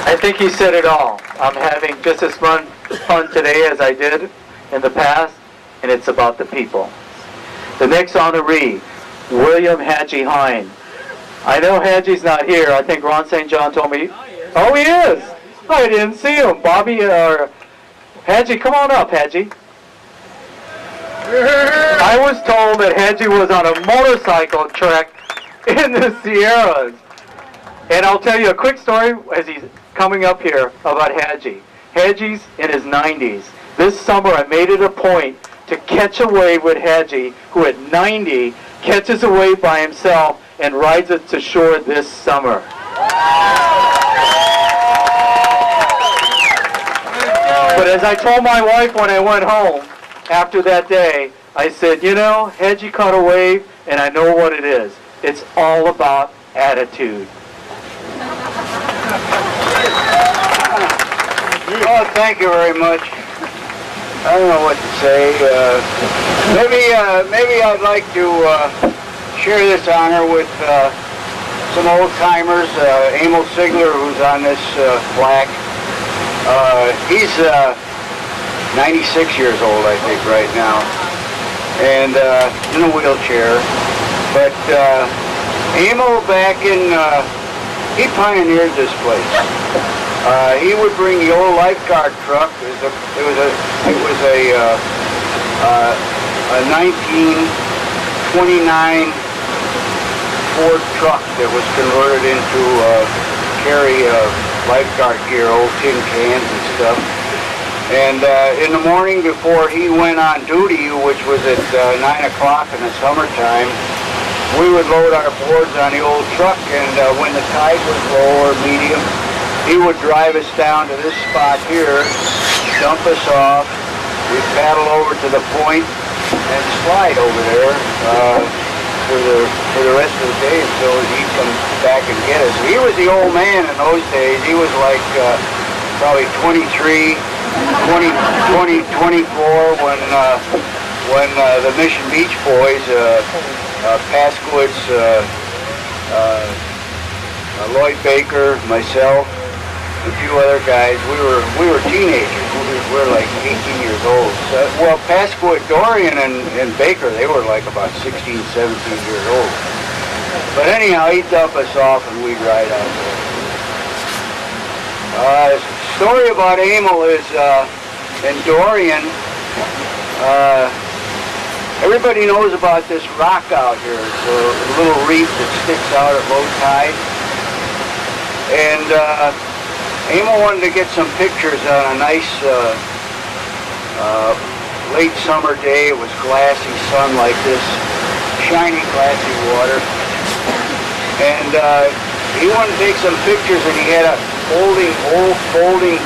I think he said it all. I'm having just as fun today as I did in the past, and it's about the people. The next honoree, William Hadji Hine. I know Hadji's not here. I think Ron St. John told me. Oh, he is. I didn't see him. Bobby or Hadji, come on up, Hadji. I was told that Hadji was on a motorcycle trek in the Sierras. And I'll tell you a quick story as he's coming up here about Hadji. Hadji's in his 90s. This summer I made it a point to catch a wave with Hadji, who at 90 catches a wave by himself and rides it to shore this summer. But as I told my wife when I went home after that day, I said, you know, Hadji caught a wave and I know what it is. It's all about attitude. Oh, thank you very much. I don't know what to say. Maybe I'd like to share this honor with some old-timers. Emil Sigler, who's on this plaque. He's 96 years old, I think, right now, and in a wheelchair. But Emil back in, he pioneered this place. He would bring the old lifeguard truck. It was a 1929 Ford truck that was converted into carry lifeguard gear, old tin cans and stuff. And in the morning before he went on duty, which was at 9 o'clock in the summertime, we would load our boards on the old truck, and when the tide was low or medium, he would drive us down to this spot here, dump us off, we'd paddle over to the point and slide over there for the rest of the day until he'd come back and get us. He was the old man in those days. He was like probably 23, 24 when the Mission Beach Boys, Paskowitz, Lloyd Baker, myself, a few other guys, we were teenagers. We were like 18 years old. So, well, Paskowitz, Dorian, and Baker, they were like about 16, 17 years old. But anyhow, he'd dump us off and we'd ride out there. Story about Emil is, and Dorian, everybody knows about this rock out here. It's a little reef that sticks out at low tide. And Emil wanted to get some pictures on a nice late summer day. It was glassy sun like this, shiny glassy water. And he wanted to take some pictures, and he had a old folding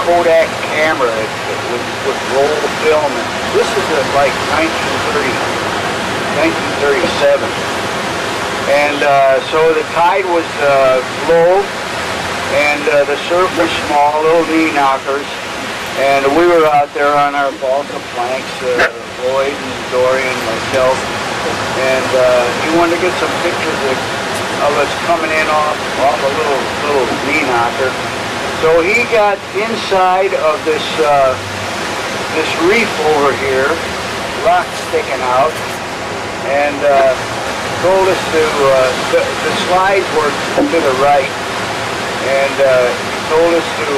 Kodak camera with roll film. This is like 1937. And so the tide was low, and the surf was small, little knee knockers, and we were out there on our balsa planks, Lloyd and Dorian and myself, and he wanted to get some pictures of us coming in off a little knee knocker. So he got inside of this reef over here, rocks sticking out, and told us to, the slides were to the right, and told us to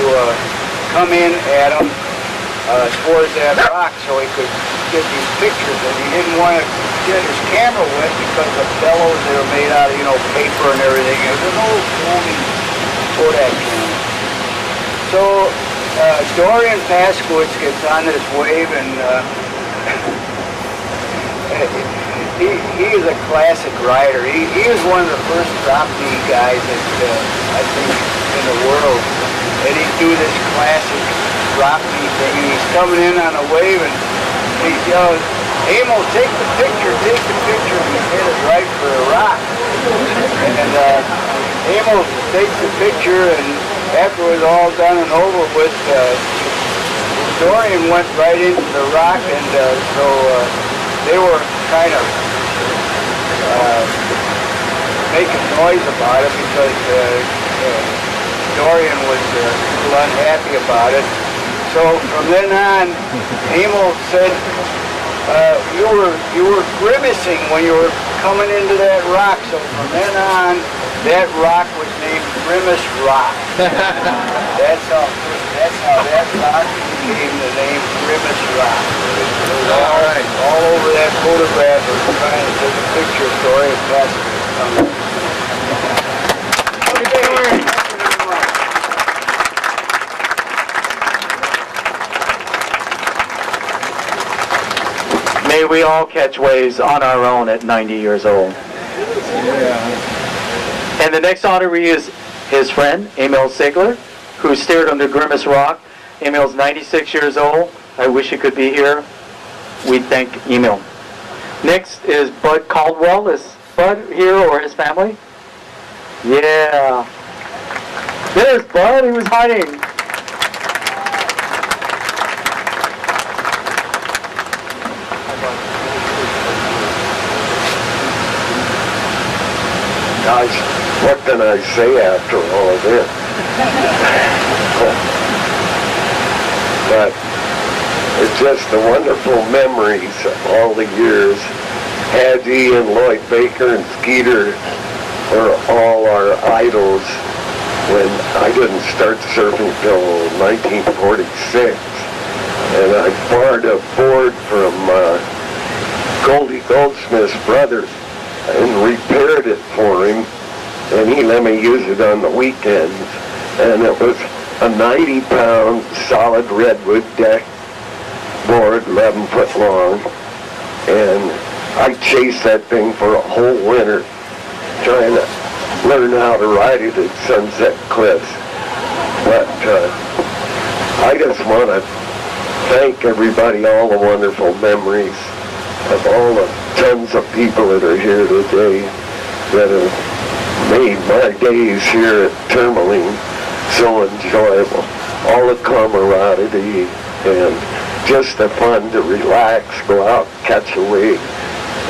come in at him towards that rock so he could get these pictures. And he didn't want to get his camera wet because the bellows, they were made out of, paper and everything. It was an old folding Kodak camera. So Dorian Paskowitz gets on this wave, and he is a classic rider. He was one of the first drop knee guys that I think in the world, and he'd do this classic drop knee thing. And he's coming in on a wave, and he yells, "Emil, take the picture, take the picture," and he headed right for a rock. And Emil takes the picture, and after it was all done and over with, Dorian went right into the rock, and so they were kind of making noise about it because Dorian was a little unhappy about it. So from then on, Emil said, you were grimacing when you were coming into that rock. So from then on, that rock was named Grimace Rock. That's how that rock became the name Grimace Rock. All right. All over that photograph, we're trying to take a picture for it and pass it to somebody. May we all catch waves on our own at 90 years old. Yeah. And the next honoree is his friend, Emil Sigler, who steered under Grimace Rock. Emil's 96 years old. I wish he could be here. We thank Emil. Next is Bud Caldwell. Is Bud here or his family? Yeah. There's Bud. He was hiding. Guys, what can I say after all of this? But it's just the wonderful memories of all the years. Hadji and Lloyd Baker and Skeeter were all our idols when I didn't start surfing till 1946. And I borrowed a board from Goldie Goldsmith's brother and repaired it for him, and he let me use it on the weekends. And it was a 90-pound solid redwood deck board, 11 foot long, and I chased that thing for a whole winter trying to learn how to ride it at Sunset Cliffs. But I just want to thank everybody, all the wonderful memories of all the tons of people that are here today that have made my days here at Tourmaline so enjoyable. All the camaraderie and just the fun to relax, go out, catch a wave.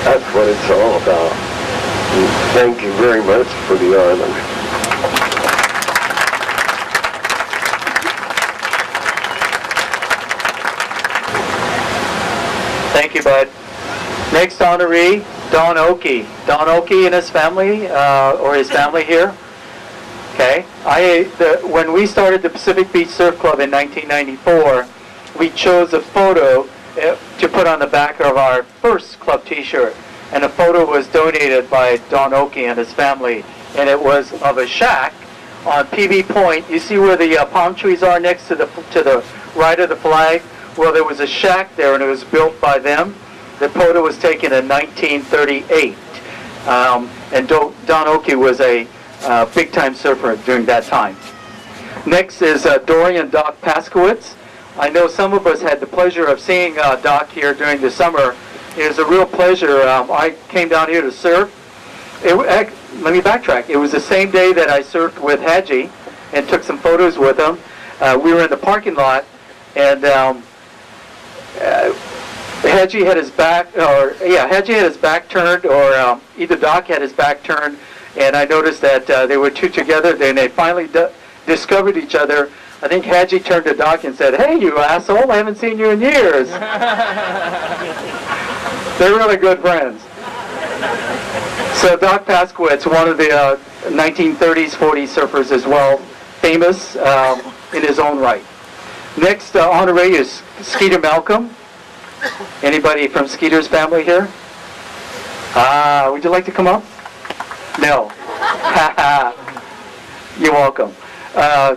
That's what it's all about. And thank you very much for the honor. Thank you, Bud. Next honoree, Don Oakey. Don Oakey and his family, or his family here. Okay. When we started the Pacific Beach Surf Club in 1994, we chose a photo to put on the back of our first club t-shirt. And the photo was donated by Don Oakey and his family. And it was of a shack on PB Point. You see where the palm trees are next to the right of the flag? Well, there was a shack there, and it was built by them. The photo was taken in 1938, and Don Oakey was a big-time surfer during that time. Next is Dorian Doc Paskowitz. I know some of us had the pleasure of seeing Doc here during the summer. It was a real pleasure. I came down here to surf. Let me backtrack. It was the same day that I surfed with Hadji and took some photos with him. We were in the parking lot, and Hadji had his back, Hadji had his back turned, or either Doc had his back turned, and I noticed that they were two together. Then they finally discovered each other. I think Hadji turned to Doc and said, "Hey, you asshole! I haven't seen you in years." They're really good friends. So Doc Paskowitz, one of the 1930s, 40s surfers as well, famous in his own right. Next honoree is Skeeter Malcolm. Anybody from Skeeter's family here? Would you like to come up? No. You're welcome.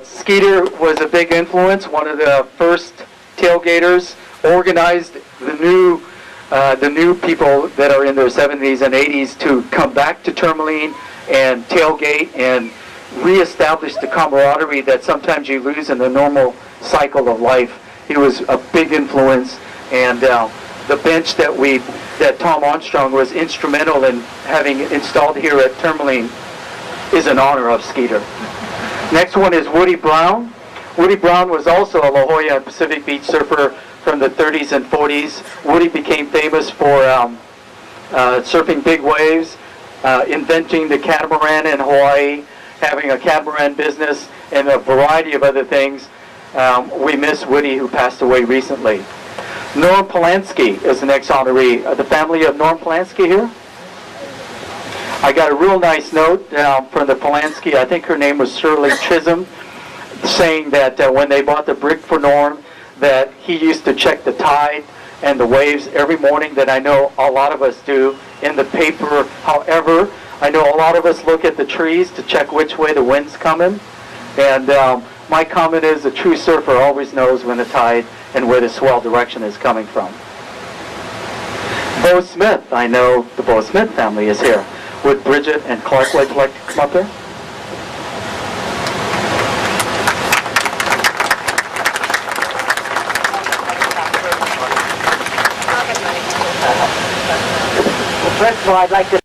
Skeeter was a big influence, one of the first tailgaters, organized the new people that are in their 70s and 80s to come back to Tourmaline and tailgate and reestablish the camaraderie that sometimes you lose in the normal cycle of life. He was a big influence, and the bench that Tom Armstrong was instrumental in having installed here at Tourmaline is in honor of Skeeter. Next one is Woody Brown. Woody Brown was also a La Jolla and Pacific Beach surfer from the 30s and 40s. Woody became famous for surfing big waves, inventing the catamaran in Hawaii, having a catamaran business and a variety of other things. We miss Woody, who passed away recently. Norm Polanski is the next honoree. The family of Norm Polanski here? I got a real nice note from the Polanski. I think her name was Shirley Chisholm, saying that when they bought the brick for Norm, that he used to check the tide and the waves every morning, that I know a lot of us do in the paper. However, I know a lot of us look at the trees to check which way the wind's coming. And my comment is, a true surfer always knows when the tide and where the swell direction is coming from. Bo Smith, I know the Bo Smith family is here. Would Bridget and Clark like to come up there? Well, first of all, I'd like to